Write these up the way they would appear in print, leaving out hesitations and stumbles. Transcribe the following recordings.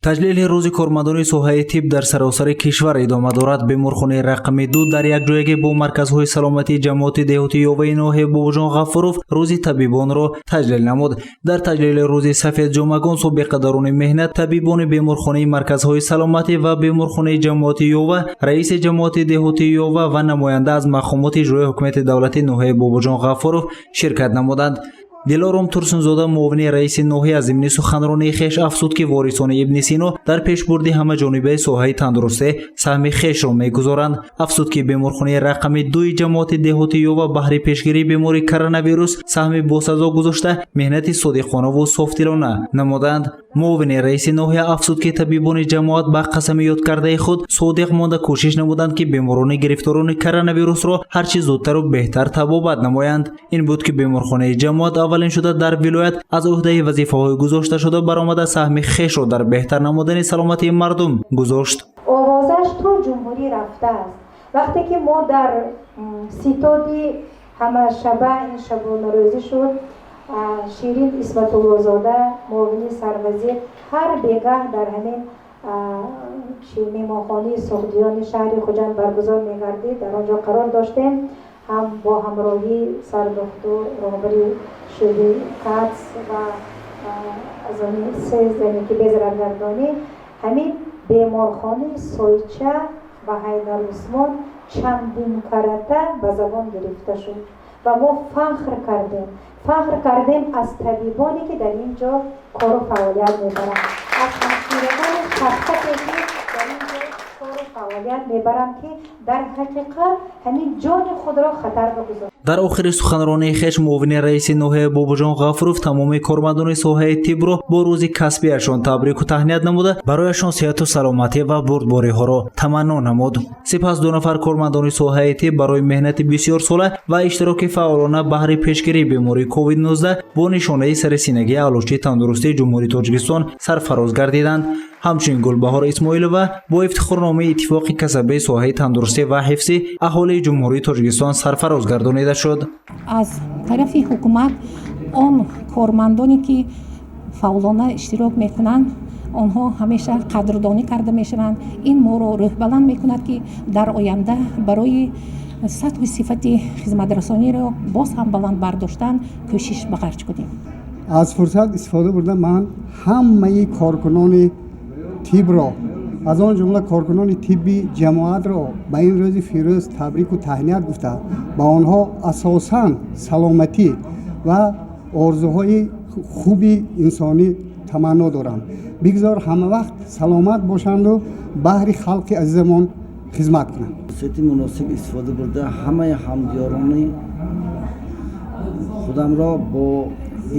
таҷлили рӯзи кормандони соҳаи тиб дар саросари кишвар идома дорад. беморхонаи рақами 2 дар якҷоягӣ бо марказҳои саломатии ҷамоати деҳотӣ ёваи ноҳияи Бобоҷон Ғафуров рӯзи табибонро таҷлил намуд. дар таҷлили рӯзи сафедҷомагон собиқадарони меҳнат, табибони беморхонаи марказҳои саломатӣ ва беморхонаи ҷамоати ёва, раиси ҷамоати деҳотӣ ёва ва намоянда аз мақомоти иҷроии ҳокимияти давлати ноҳияи Бобоҷон Ғафуров ширкат намуданд. дилором турсунзода муовини раиси ноҳия зимни суханронии хеш афзуд ки ворисони ибни сино дар пешбурди ҳамаҷонибаи соҳаи тандурустӣ саҳми хешро мегузоранд. афзуд ки беморхонаи рақами 2 ҷамоати деҳотӣ ёва баҳри пешгирии бемории коронавирус саҳми босазо гузошта меҳнати содиқонаву софдилона намуданд. муовини раиси ноҳия афзуд ки табибони ҷамоат ба қасамиёт кардаи худ содиқ монда кӯшиш намуданд ки беморони гирифторони коронавирусро ҳарчи зудтару беҳтар табобат намоянд. ин буд ки беморхонаи ҷамоат аввалин шуда дар вилоят аз ӯҳдаи вазифаҳои гузошта шуда баромада саҳми хешро дар беҳтар намудани саломатии мардум гузошт. овозаш то ҷумҳурӣ рафтааст. вақте ки мо дар ситоди ҳамашаба ин шабонарӯзӣ шуд, ширин исматуллозода муовини сарвазир ҳар бегаҳ дар ҳамин меҳмонхонаи сухдиёни шаҳри хуҷанд баргузор мегардид. дар онҷо қарор доштем ҳам бо ҳамроҳии сардухтур роҳбари шӯъбаи кац ва аз они се зане ки безравгардонӣ ҳамин беморхонаи сойча ва ҳайдар усмон чандин карата ба забон гирифта шуд ва мо фахр кардем аз табибоне ки дар ин ҷо кору фаъолият мебаранд, аз ҳамширавони шафқате ки дар ин ҷо кору фаъолият мебаранд ки дар ҳақиқат ҳамин ҷони худро хатар бигузоранд. дар охири суханронии хеш муовини раиси ноҳияи Бобоҷон Ғафуров тамоми кормандони соҳаи тибро бо рӯзи касбиашон табрику таҳният намуда барояшон сеҳату саломатӣ ва бурдбориҳоро таманно намуд. сипас 2 нафар кормандони соҳаи тиб барои меҳнати бисёр сола ва иштироки фаъолона баҳри пешгирии бемории COVID-19 бо нишонаи саррасинагии аълочии тандурустии ҷумҳурии Тоҷикистон сарфароз гардиданд. ҳамчунин Гулбаҳор Исмоилова бо ифтихорномаи иттифоқи касабии соҳаи тандурустӣ ва ҳифзи аҳолии ҷумҳурии Тоҷикистон сарфароз гардонида шуд. аз тарафи ҳукумат он кормандоне ки фаъолона иштирок мекунанд онҳо ҳамеша қадрдонӣ карда мешаванд. ин моро рӯҳбаланд мекунад ки дар оянда барои сатҳу сифати хизматрасониро боз ҳам баланд бардоштан кӯшиш ба харҷ кунем. аз фурсат истифода бурда ман ҳамаи коркунони тибро аз он ҷумла коркунони тибби ҷамоатро ба ин рӯзи фирӯз табрику таҳният гуфта ба онҳо асосан саломатӣ ва орзуҳои хуби инсонӣ таманно дорам. бигзор ҳамавақт саломат бошанду баҳри халқи азизамон хизмат кунанд. фурсати муносиб истифода бурда ҳамаи ҳамдиёрони худамро бо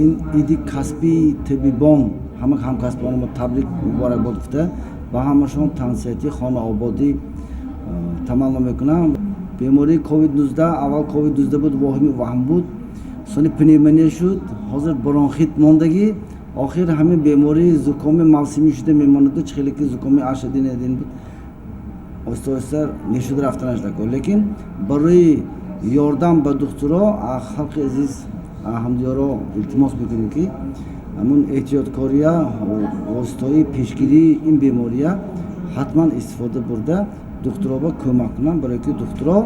ин иди касбии табибон ҳама ҳамкасбонамо табрик муборакбод гуфта ба ҳамашон тансиҳати хонаободӣ таманно мекунам. бемории COVID-19 аввал COVID-19 буд, воҳими ваҳм буд, сони пневмония шуд, ҳозир бронхит мондагӣ, охир ҳамин бемории зукоми мавсимӣ шуда мемонаду чихеле ки зукоми ашадин адин буд оҳиста оҳиста нешуда рафта нашдако. лекин барои ёрдам ба духтуро халқи азиз ҳамдиёро илтимос мекунем ки ҳамун эҳтиёткория воситаҳои пешгирии ин бемория ҳатман истифода бурда духтуроба кӯмак кунанд, барое ки духтуро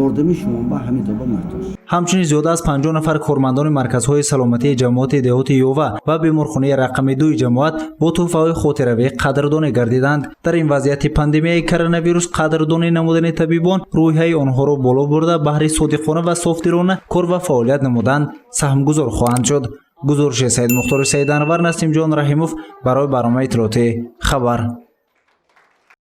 ёрдами шумо ба ҳамин тоба муҳтоҷ. ҳамчунин зиёда аз 50 нафар кормандони марказҳои саломатии ҷамоати деҳоти ёва ва беморхонаи рақами 2 ҷамоат бо тӯҳфаҳои хотиравӣ қадрдонӣ гардиданд. дар ин вазъияти пандемияи коронавирус қадрдонӣ намудани табибон рӯҳияи онҳоро боло бурда баҳри содиқона ва софдилона кор ва фаъолият намудан саҳмгузор хоҳанд шуд. гузориши Саид Мухтори Саиданвар, Насимҷон Раҳимов барои барномаи иттилоотӣ хабар.